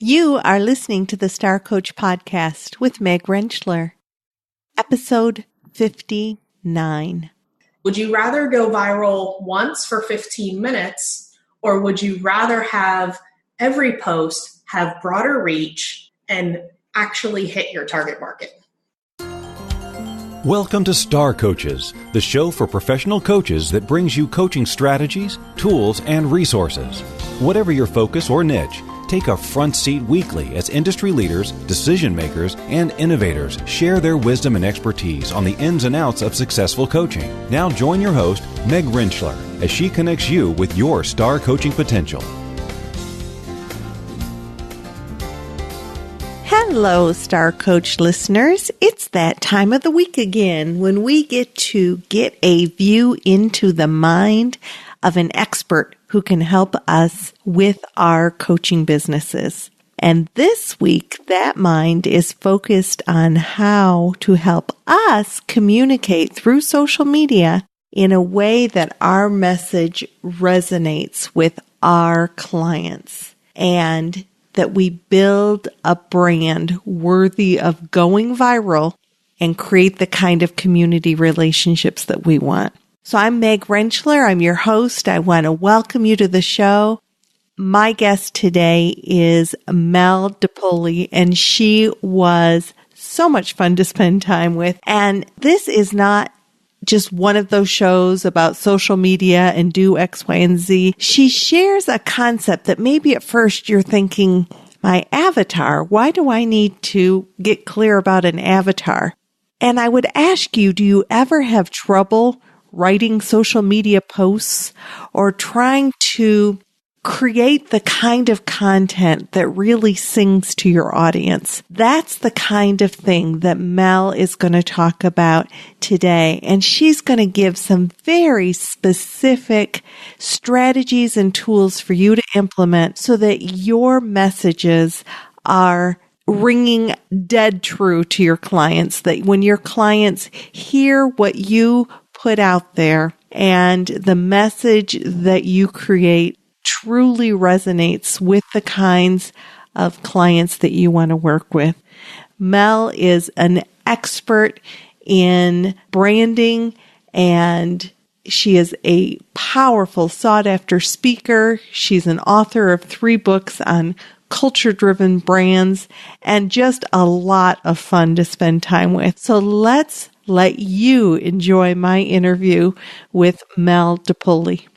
You are listening to the Star Coach Podcast with Meg Rentschler, episode 59. Would you rather go viral once for 15 minutes, or would you rather have every post have broader reach and actually hit your target market? Welcome to Star Coaches, the show for professional coaches that brings you coaching strategies, tools, and resources. Whatever your focus or niche, take a front seat weekly as industry leaders, decision makers, and innovators share their wisdom and expertise on the ins and outs of successful coaching. Now join your host, Meg Rentschler, as she connects you with your star coaching potential. Hello, Star Coach listeners. It's that time of the week again when we get to get a view into the mind of an expert who can help us with our coaching businesses. And this week, that mind is focused on how to help us communicate through social media in a way that our message resonates with our clients and that we build a brand worthy of going viral and create the kind of community relationships that we want. So I'm Meg Rentschler. I'm your host. I want to welcome you to the show. My guest today is Mel De Paoli, and she was so much fun to spend time with. And this is not just one of those shows about social media and do X, Y, and Z. She shares a concept that maybe at first you're thinking, my avatar, why do I need to get clear about an avatar? And I would ask you, do you ever have trouble writing social media posts or trying to create the kind of content that really sings to your audience? That's the kind of thing that Mel is going to talk about today. And she's going to give some very specific strategies and tools for you to implement so that your messages are ringing dead true to your clients, that when your clients hear what you put out there and the message that you create truly resonates with the kinds of clients that you want to work with. Mel is an expert in branding, and she is a powerful, sought-after speaker. She's an author of 3 books on culture-driven brands and just a lot of fun to spend time with. So let's let you enjoy my interview with Mel De Paoli.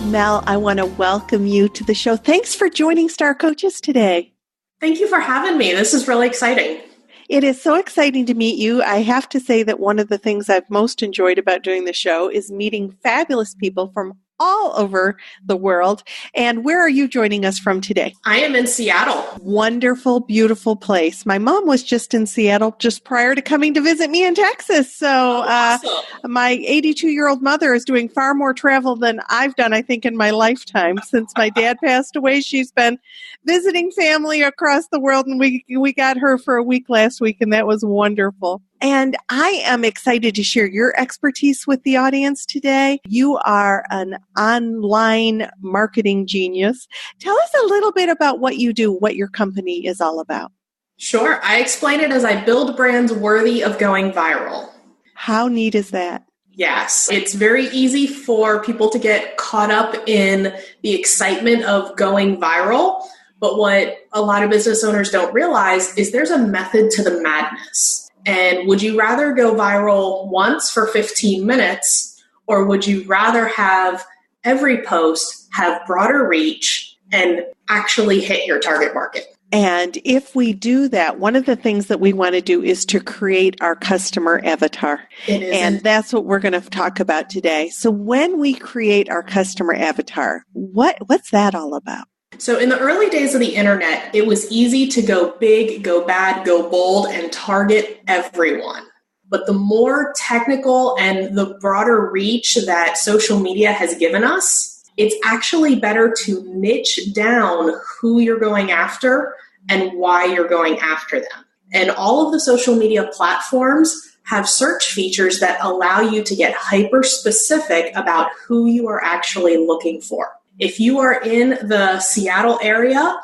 Mel, I want to welcome you to the show. Thanks for joining Star Coaches today. Thank you for having me. This is really exciting. It is so exciting to meet you. I have to say that one of the things I've most enjoyed about doing the show is meeting fabulous people from all over the world. And where are you joining us from today? I am in Seattle. Wonderful, beautiful place. My mom was just in Seattle just prior to coming to visit me in Texas. So awesome. My 82-year-old mother is doing far more travel than I've done, I think, in my lifetime. Since my dad passed away, she's been visiting family across the world, and we got her for a week last week, and that was wonderful. And I am excited to share your expertise with the audience today. You are an online marketing genius. Tell us a little bit about what you do, what your company is all about. Sure. I explain it as I build brands worthy of going viral. How neat is that? Yes. It's very easy for people to get caught up in the excitement of going viral. But what a lot of business owners don't realize is there's a method to the madness. And would you rather go viral once for 15 minutes, or would you rather have every post have broader reach and actually hit your target market? And if we do that, one of the things that we want to do is to create our customer avatar. And that's what we're going to talk about today. So when we create our customer avatar, what's that all about? So in the early days of the internet, it was easy to go big, go bad, go bold, and target everyone. But the more technical and the broader reach that social media has given us, it's actually better to niche down who you're going after and why you're going after them. And all of the social media platforms have search features that allow you to get hyper specific about who you are actually looking for. If you are in the Seattle area,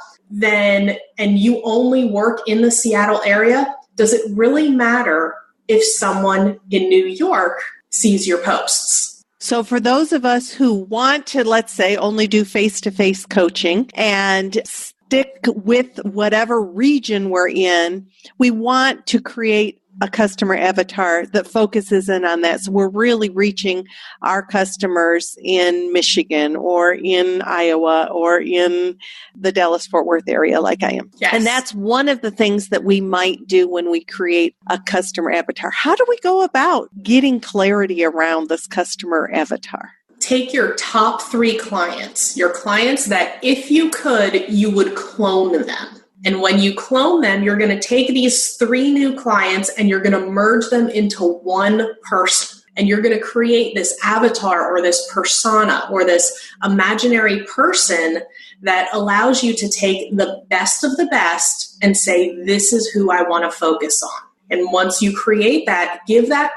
and you only work in the Seattle area, does it really matter if someone in New York sees your posts? So for those of us who want to, let's say, only do face-to-face coaching and stick with whatever region we're in, we want to create a customer avatar that focuses in on that. So we're really reaching our customers in Michigan or in Iowa or in the Dallas-Fort Worth area like I am. Yes. And that's one of the things that we might do when we create a customer avatar. How do we go about getting clarity around this customer avatar? Take your top 3 clients, your clients that if you could, you would clone them. And when you clone them, you're going to take these 3 new clients and you're going to merge them into one person. And you're going to create this avatar or this persona or this imaginary person that allows you to take the best of the best and say, this is who I want to focus on. And once you create that, give that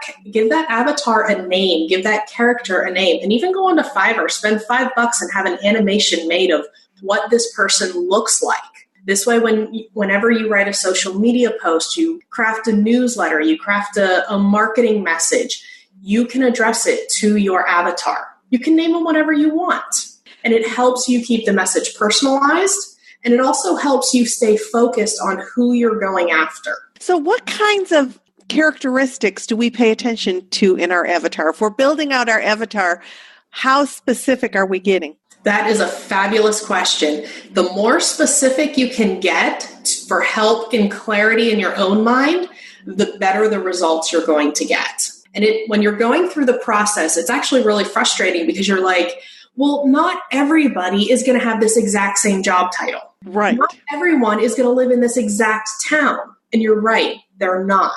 avatar a name, give that character a name, and even go onto Fiverr, spend $5 and have an animation made of what this person looks like. This way, whenever you write a social media post, you craft a newsletter, you craft a marketing message, you can address it to your avatar. You can name them whatever you want. And it helps you keep the message personalized. And it also helps you stay focused on who you're going after. So what kinds of characteristics do we pay attention to in our avatar? If we're building out our avatar, how specific are we getting? That is a fabulous question. The more specific you can get for help and clarity in your own mind, the better the results you're going to get. And when you're going through the process, it's actually really frustrating because you're like, well, not everybody is going to have this exact same job title. Right. Not everyone is going to live in this exact town. And you're right, they're not.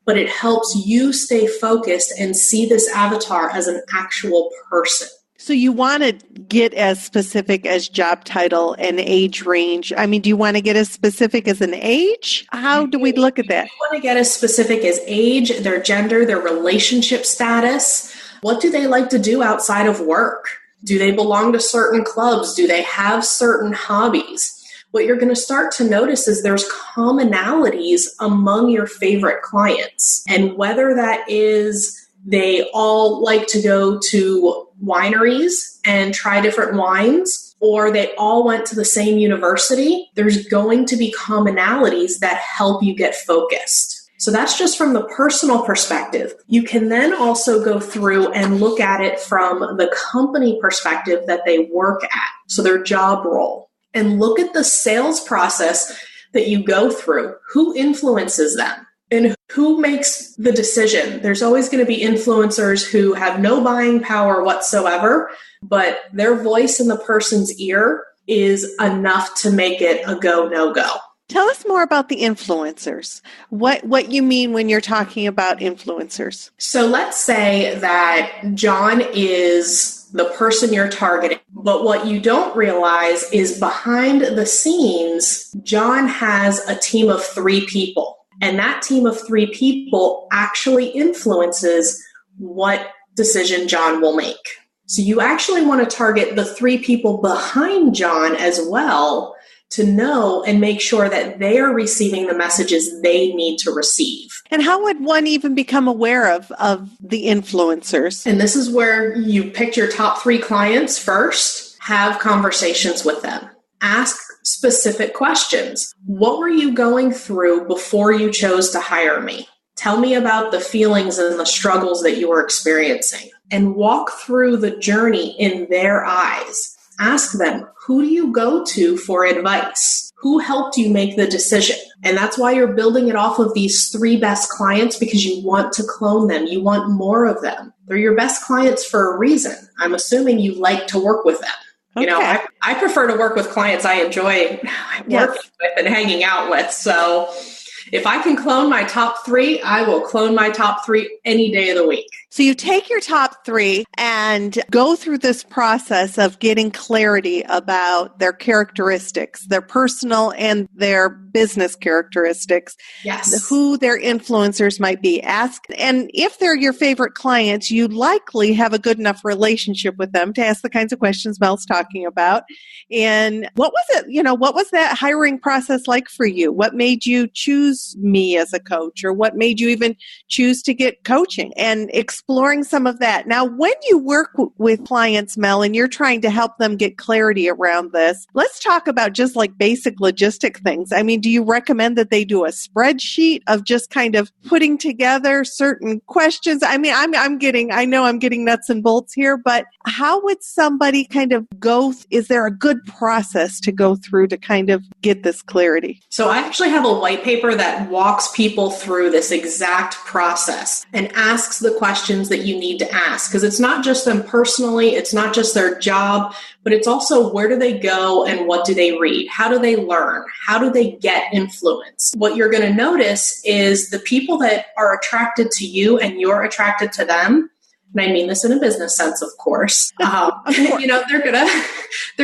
But it helps you stay focused and see this avatar as an actual person. So you want to get as specific as job title and age range. I mean, do you want to get as specific as an age? How do we look at that? You want to get as specific as age, their gender, their relationship status. What do they like to do outside of work? Do they belong to certain clubs? Do they have certain hobbies? What you're going to start to notice is there's commonalities among your favorite clients. And whether that is they all like to go to wineries and try different wines, or they all went to the same university, there's going to be commonalities that help you get focused. So that's just from the personal perspective. You can then also go through and look at it from the company perspective that they work at, so their job role, and look at the sales process that you go through. Who influences them? And who makes the decision? There's always going to be influencers who have no buying power whatsoever, but their voice in the person's ear is enough to make it a go, no go. Tell us more about the influencers. What you mean when you're talking about influencers? So let's say that John is the person you're targeting, but what you don't realize is behind the scenes, John has a team of 3 people. And that team of 3 people actually influences what decision John will make. So you actually want to target the 3 people behind John as well to know and make sure that they are receiving the messages they need to receive. And how would one even become aware of the influencers? And this is where you pick your top 3 clients first, have conversations with them. Ask specific questions. What were you going through before you chose to hire me? Tell me about the feelings and the struggles that you were experiencing, and walk through the journey in their eyes. Ask them, who do you go to for advice? Who helped you make the decision? And that's why you're building it off of these 3 best clients, because you want to clone them. You want more of them. They're your best clients for a reason. I'm assuming you like to work with them. Okay. You know, I prefer to work with clients I enjoy working with and hanging out with. So If I can clone my top 3, I will clone my top 3 any day of the week. So you take your top 3 and go through this process of getting clarity about their characteristics, their personal and their business characteristics, Yes. who their influencers might be. Ask, and if they're your favorite clients, you likely have a good enough relationship with them to ask the kinds of questions Mel's talking about. And what was it, what was that hiring process like for you? What made you choose me as a coach, or what made you even choose to get coaching? And exploring some of that. Now, when you work with clients, Mel, and you're trying to help them get clarity around this, let's talk about just like basic logistic things. I mean, do you recommend that they do a spreadsheet of just kind of putting together certain questions? I mean, I know I'm getting nuts and bolts here, but how would somebody kind of is there a good process to go through to kind of get this clarity? So I actually have a white paper that walks people through this exact process and asks the questions that you need to ask, because it's not just them personally, it's not just their job, but it's also where do they go and what do they read? How do they learn? How do they get influence? What you're going to notice is the people that are attracted to you and you're attracted to them, and I mean this in a business sense, of course. They're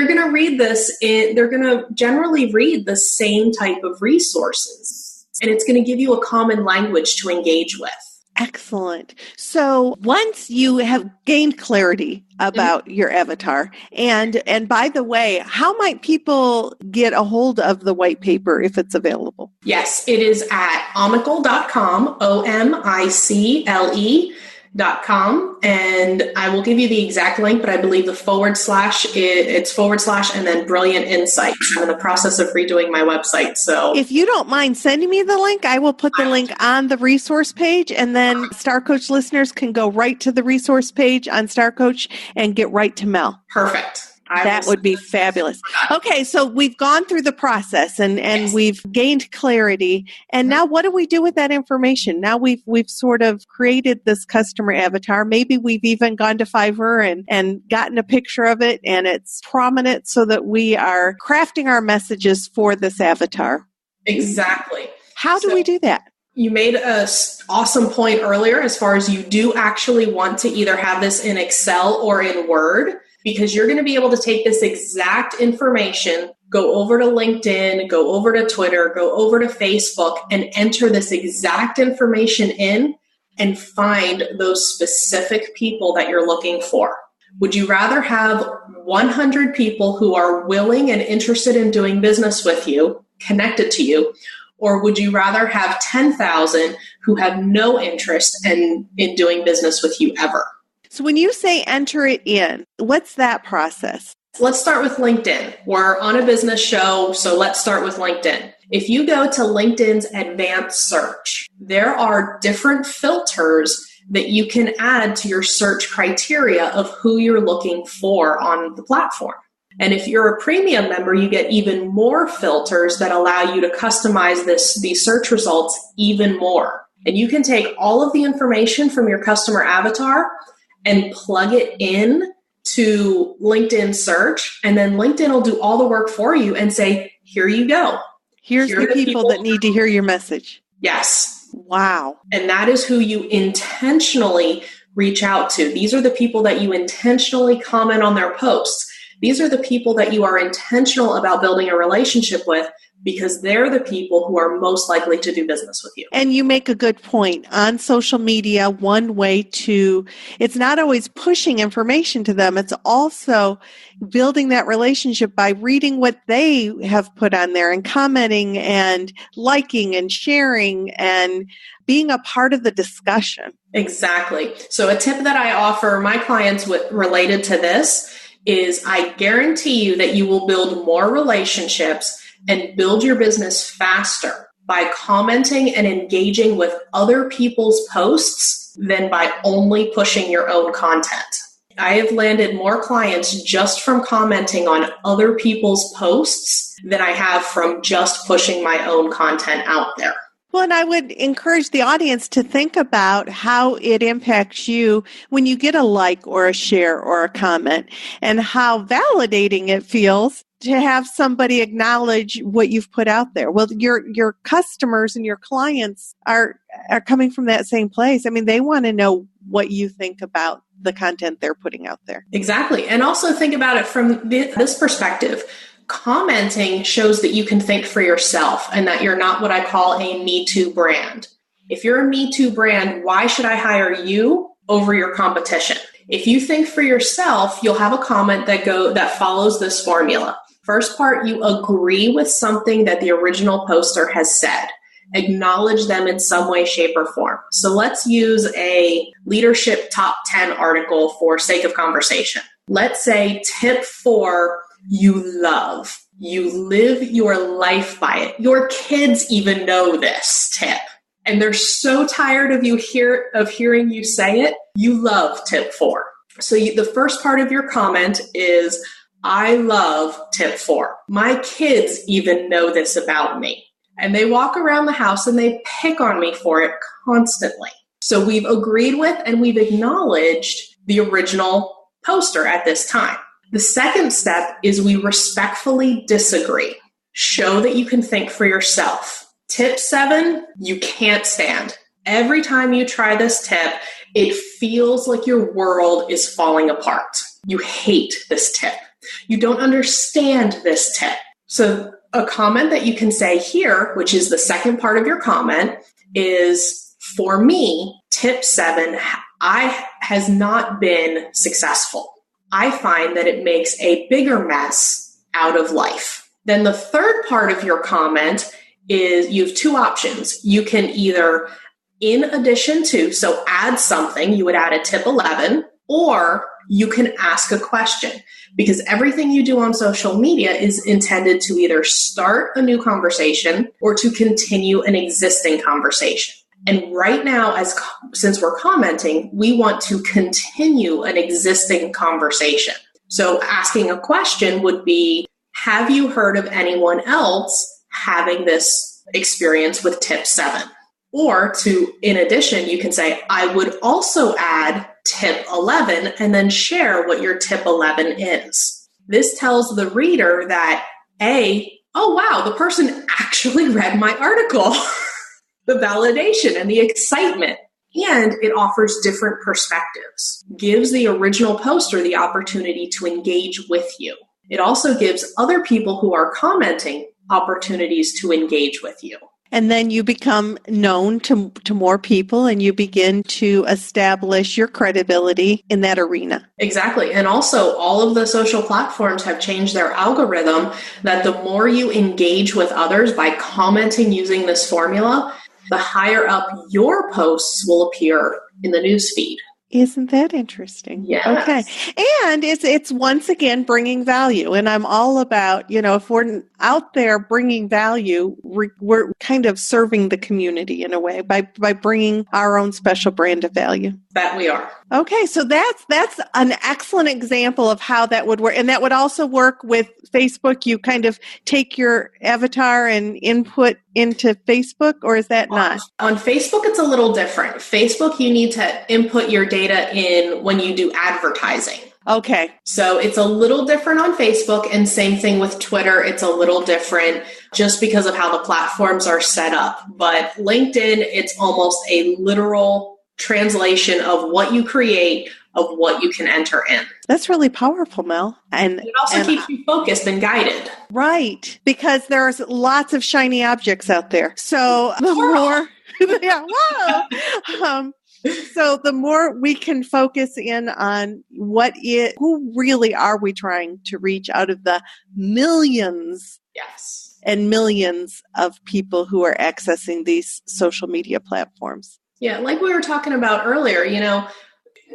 gonna read this. They're gonna generally read the same type of resources, and it's going to give you a common language to engage with. Excellent. So once you have gained clarity about your avatar, and by the way, how might people get a hold of the white paper if it's available? Yes, it is at omicle.com, OMICLE.com, and I will give you the exact link, but I believe the / it's / and then Brilliant Insights. I'm in the process of redoing my website. So if you don't mind sending me the link, I will put the link on the resource page, and then Star Coach listeners can go right to the resource page on Star Coach and get right to Mel. Perfect. That would be fabulous. Okay, so we've gone through the process and yes, we've gained clarity. And now what do we do with that information? Now we've sort of created this customer avatar. Maybe we've even gone to Fiverr and gotten a picture of it, and it's prominent so that we are crafting our messages for this avatar. Exactly. How do we do that? You made an awesome point earlier as far as you do actually want to either have this in Excel or in Word, because you're going to be able to take this exact information, go over to LinkedIn, go over to Twitter, go over to Facebook, and enter this exact information in and find those specific people that you're looking for. Would you rather have 100 people who are willing and interested in doing business with you, connected to you, or would you rather have 10,000 who have no interest in doing business with you ever? So when you say enter it in, what's that process? Let's start with LinkedIn. We're on a business show, so let's start with LinkedIn. If you go to LinkedIn's advanced search, there are different filters that you can add to your search criteria of who you're looking for on the platform. And if you're a premium member, you get even more filters that allow you to customize these search results even more. And you can take all of the information from your customer avatar and plug it in to LinkedIn search, and then LinkedIn will do all the work for you and say, here you go. Here's the people that need to hear your message. Yes. Wow. And that is who you intentionally reach out to. These are the people that you intentionally comment on their posts. These are the people that you are intentional about building a relationship with, because they're the people who are most likely to do business with you. And you make a good point. On social media, one way it's not always pushing information to them. It's also building that relationship by reading what they have put on there and commenting and liking and sharing and being a part of the discussion. Exactly. So a tip that I offer my clients related to this is I guarantee you that you will build more relationships and build your business faster by commenting and engaging with other people's posts than by only pushing your own content. I have landed more clients just from commenting on other people's posts than I have from just pushing my own content out there. Well, and I would encourage the audience to think about how it impacts you when you get a like or a share or a comment, and how validating it feels to have somebody acknowledge what you've put out there. Well, your customers and your clients are coming from that same place. I mean, they want to know what you think about the content they're putting out there. Exactly. And also think about it from this perspective. Commenting shows that you can think for yourself and that you're not what I call a Me Too brand. If you're a Me Too brand, why should I hire you over your competition? If you think for yourself, you'll have a comment that follows this formula. First part, you agree with something that the original poster has said. Acknowledge them in some way, shape, or form. So let's use a leadership top 10 article for sake of conversation. Let's say tip 4, you love. You live your life by it. Your kids even know this tip. And they're so tired of hearing you say it. You love tip 4. So the first part of your comment is, I love tip 4. My kids even know this about me. And they walk around the house and they pick on me for it constantly. So we've agreed with and we've acknowledged the original poster at this time. The second step is we respectfully disagree. Show that you can think for yourself. Tip 7, you can't stand. Every time you try this tip, it feels like your world is falling apart. You hate this tip. You don't understand this tip. So a comment that you can say here, which is the second part of your comment, is, for me, tip 7 has not been successful. I find that it makes a bigger mess out of life. Then the third part of your comment is, you have 2 options. You can either, in addition to, so add something, you would add a tip 11, or you can ask a question, because everything you do on social media is intended to either start a new conversation or to continue an existing conversation. And right now, since we're commenting, we want to continue an existing conversation. So asking a question would be, have you heard of anyone else having this experience with tip 7? Or in addition, you can say, I would also add tip 11, and then share what your tip 11 is. This tells the reader that, oh wow, the person actually read my article. The validation and the excitement. And it offers different perspectives. Gives the original poster the opportunity to engage with you. It also gives other people who are commenting opportunities to engage with you. And then you become known to more people, and you begin to establish your credibility in that arena. Exactly. And also, all of the social platforms have changed their algorithm that the more you engage with others by commenting using this formula, the higher up your posts will appear in the newsfeed. Isn't that interesting? Yes. Okay. And it's once again bringing value. And I'm all about, if we're out there bringing value, we're kind of serving the community in a way by bringing our own special brand of value. That we are. Okay. So that's an excellent example of how that would work. And that would also work with Facebook. You kind of take your avatar and input into Facebook, or is that not? On Facebook, it's a little different. Facebook, you need to input your data in when you do advertising. Okay. So it's a little different on Facebook, and same thing with Twitter. It's a little different just because of how the platforms are set up. But LinkedIn, it's almost a literal translation of what you create, of what you can enter in. That's really powerful, Mel. And it also keeps you focused and guided. Right. Because there's lots of shiny objects out there. So the more, so the more we can focus in on who really are we trying to reach out of the millions and millions of people who are accessing these social media platforms. Yeah, like we were talking about earlier,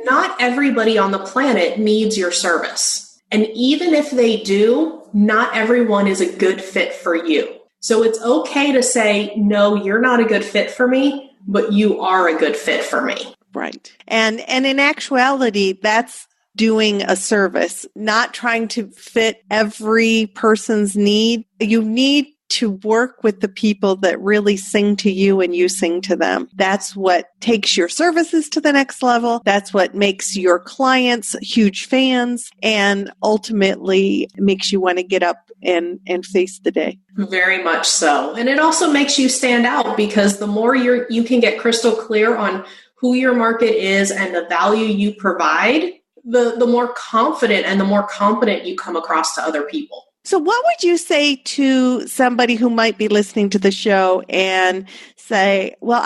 not everybody on the planet needs your service. And even if they do, not everyone is a good fit for you. So it's okay to say, no, you're not a good fit for me, but you are a good fit for me. Right. And in actuality, that's doing a service, not trying to fit every person's need. You need to work with the people that really sing to you and you sing to them. That's what takes your services to the next level. That's what makes your clients huge fans and ultimately makes you want to get up and face the day. Very much so. And it also makes you stand out because the more you can get crystal clear on who your market is and the value you provide, the more confident and the more competent you come across to other people. So what would you say to somebody who might be listening to the show and say, well,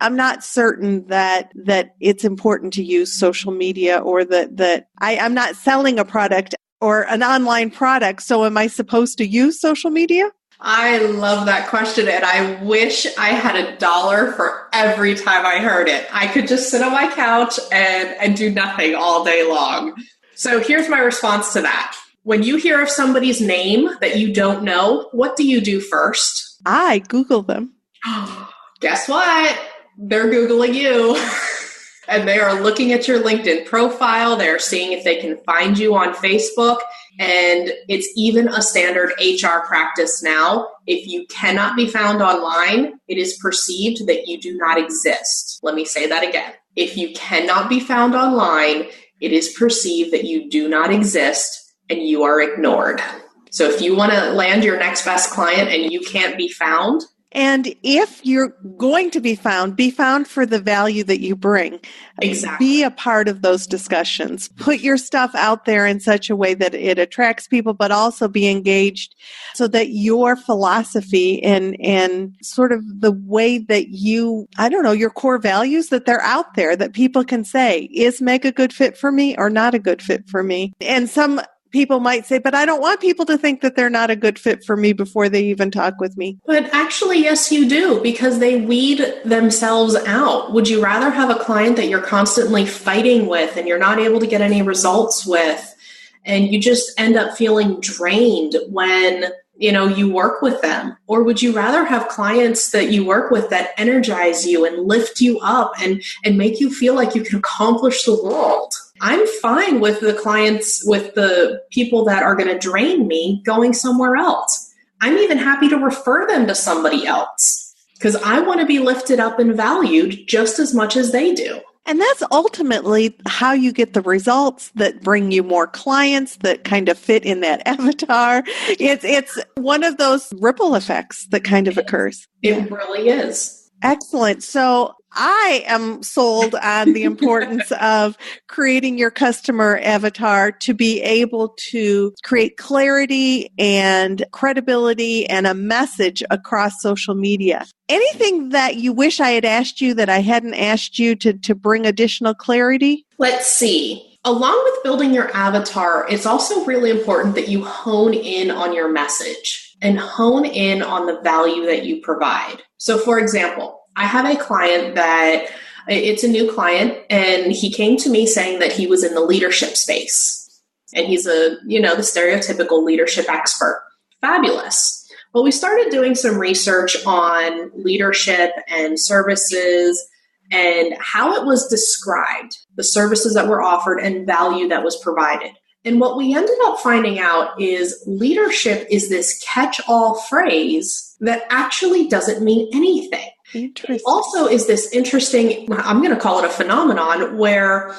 I'm not certain that it's important to use social media or that I'm not selling a product or an online product. So am I supposed to use social media? I love that question. And I wish I had $1 for every time I heard it. I could just sit on my couch and do nothing all day long. So here's my response to that. When you hear of somebody's name that you don't know, what do you do first? I Google them. Guess what? They're Googling you. And they are looking at your LinkedIn profile. They're seeing if they can find you on Facebook. And it's even a standard HR practice now. If you cannot be found online, it is perceived that you do not exist. Let me say that again. If you cannot be found online, it is perceived that you do not exist and you are ignored. So if you want to land your next best client and you can't be found, and if you're going to be found for the value that you bring. Exactly. Be a part of those discussions. Put your stuff out there in such a way that it attracts people, but also be engaged so that your philosophy and sort of the way that your core values, that they're out there, that people can say, is Meg a good fit for me or not a good fit for me? And some people might say, but I don't want people to think that they're not a good fit for me before they even talk with me. But actually, yes, you do, because they weed themselves out. Would you rather have a client that you're constantly fighting with and you're not able to get any results with, and you just end up feeling drained when you work with them? Or would you rather have clients that you work with that energize you and lift you up and make you feel like you can accomplish the world? I'm fine with the clients, with the people that are going to drain me going somewhere else. I'm even happy to refer them to somebody else because I want to be lifted up and valued just as much as they do. And that's ultimately how you get the results that bring you more clients that kind of fit in that avatar. It's one of those ripple effects that kind of occurs. It really is. Excellent. So I am sold on the importance of creating your customer avatar to be able to create clarity and credibility and a message across social media. Anything that you wish I had asked you that I hadn't asked you to bring additional clarity? Let's see. Along with building your avatar, it's also really important that you hone in on your message and hone in on the value that you provide. So for example, I have a client that it's a new client, and he came to me saying that he was in the leadership space, and he's the stereotypical leadership expert. Fabulous. Well, we started doing some research on leadership and services and how it was described, the services that were offered and value that was provided. And what we ended up finding out is leadership is this catch-all phrase that actually doesn't mean anything. It also is this interesting, I'm going to call it a phenomenon, where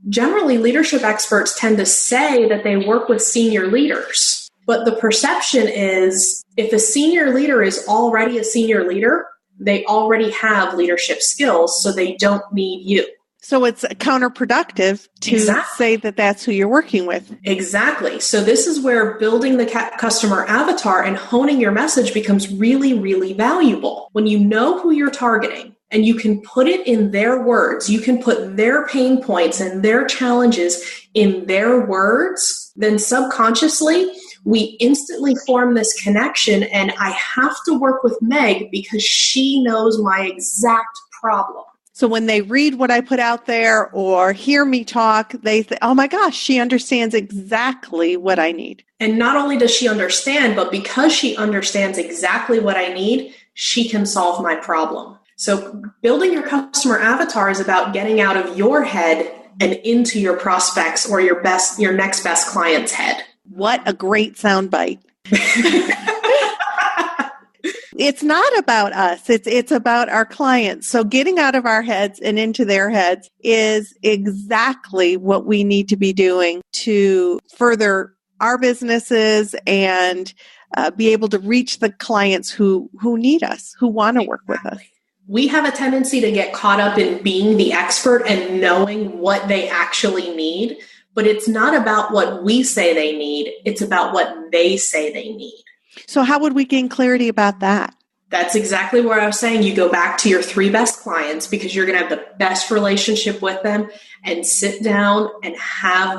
generally leadership experts tend to say that they work with senior leaders. But the perception is if a senior leader is already a senior leader, they already have leadership skills, so they don't need you. So it's counterproductive to say that that's who you're working with. Exactly. So this is where building the customer avatar and honing your message becomes really, really valuable. When you know who you're targeting and you can put it in their words, you can put their pain points and their challenges in their words, then subconsciously, we instantly form this connection, and I have to work with Meg because she knows my exact problem. So when they read what I put out there or hear me talk, they think, oh my gosh, she understands exactly what I need. And not only does she understand, but because she understands exactly what I need, she can solve my problem. So building your customer avatar is about getting out of your head and into your prospects or your next best client's head. What a great soundbite. it's not about us. It's about our clients. So getting out of our heads and into their heads is exactly what we need to be doing to further our businesses and be able to reach the clients who need us, who want to work with us. We have a tendency to get caught up in being the expert and knowing what they actually need, but it's not about what we say they need. It's about what they say they need. So how would we gain clarity about that? That's exactly where I was saying you go back to your 3 best clients because you're going to have the best relationship with them and sit down and have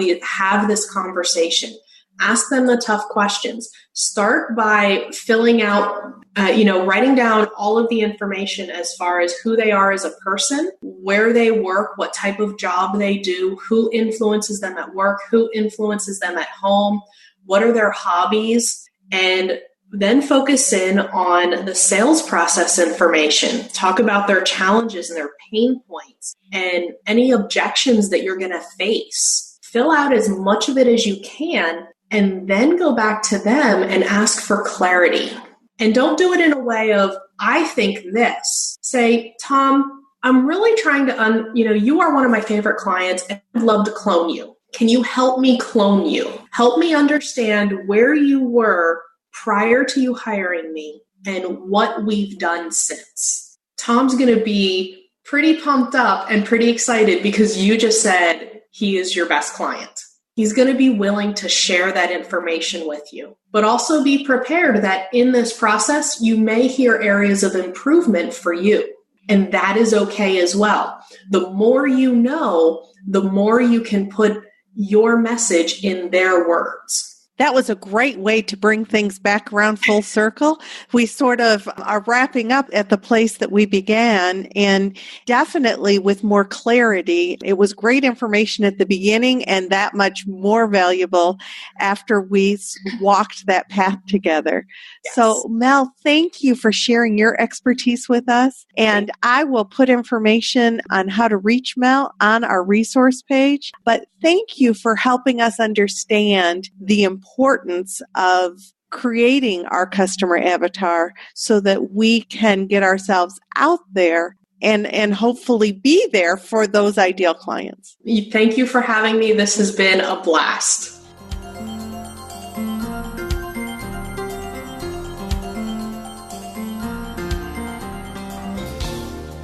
this conversation. Ask them the tough questions. Start by filling out, writing down all of the information as far as who they are as a person, where they work, what type of job they do, who influences them at work, who influences them at home, what are their hobbies, and then focus in on the sales process information. Talk about their challenges and their pain points and any objections that you're going to face. Fill out as much of it as you can and then go back to them and ask for clarity. And don't do it in a way of, I think this. Say, Tom, I'm really trying to, you are one of my favorite clients and I'd love to clone you. Can you help me clone you? Help me understand where you were prior to you hiring me and what we've done since. Tom's going to be pretty pumped up and pretty excited because you just said he is your best client. He's going to be willing to share that information with you, but also be prepared that in this process, you may hear areas of improvement for you. And that is okay as well. The more you know, the more you can put your message in their words. That was a great way to bring things back around full circle. We sort of are wrapping up at the place that we began, and definitely with more clarity. It was great information at the beginning and that much more valuable after we walked that path together. Yes. So Mel, thank you for sharing your expertise with us. And I will put information on how to reach Mel on our resource page. But thank you for helping us understand the importance of creating our customer avatar so that we can get ourselves out there and hopefully be there for those ideal clients. Thank you for having me. This has been a blast.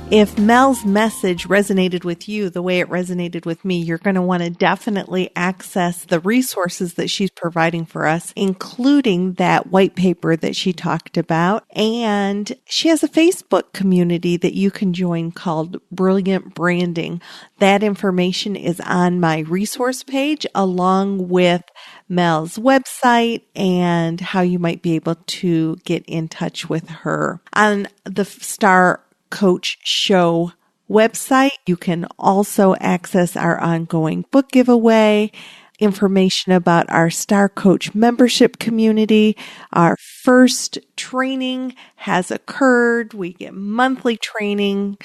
If Mel's message resonated with you the way it resonated with me, you're going to want to definitely access the resources that she's providing for us, including that white paper that she talked about. And she has a Facebook community that you can join called Brilliant Branding. That information is on my resource page along with Mel's website and how you might be able to get in touch with her. On the Star Coach Show website, you can also access our ongoing book giveaway, information about our Star Coach membership community. Our first training has occurred. We get monthly training.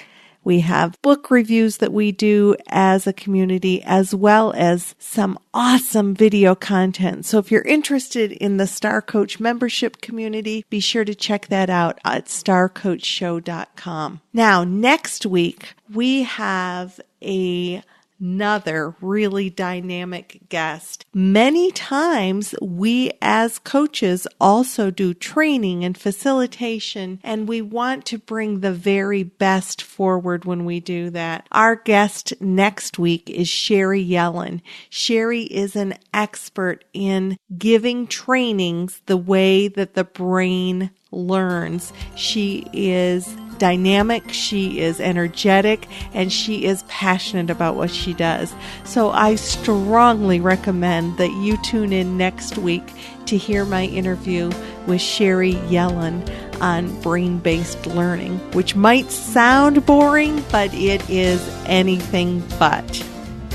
We have book reviews that we do as a community, as well as some awesome video content. So if you're interested in the Star Coach membership community, be sure to check that out at starcoachshow.com. Now, next week, we have another really dynamic guest. Many times we as coaches also do training and facilitation, and we want to bring the very best forward when we do that. Our guest next week is Sherry Yellen. Sherry is an expert in giving trainings the way that the brain learns. She is dynamic, she is energetic, and she is passionate about what she does. So I strongly recommend that you tune in next week to hear my interview with Sherry Yellen on brain-based learning, which might sound boring, but it is anything but.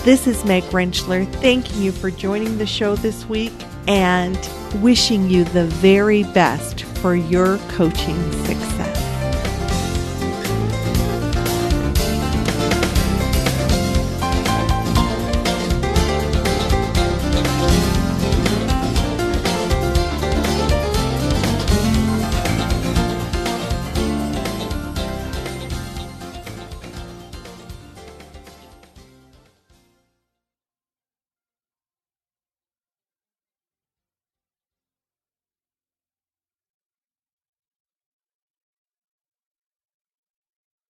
This is Meg Rentschler, thanking you for joining the show this week and wishing you the very best for your coaching success.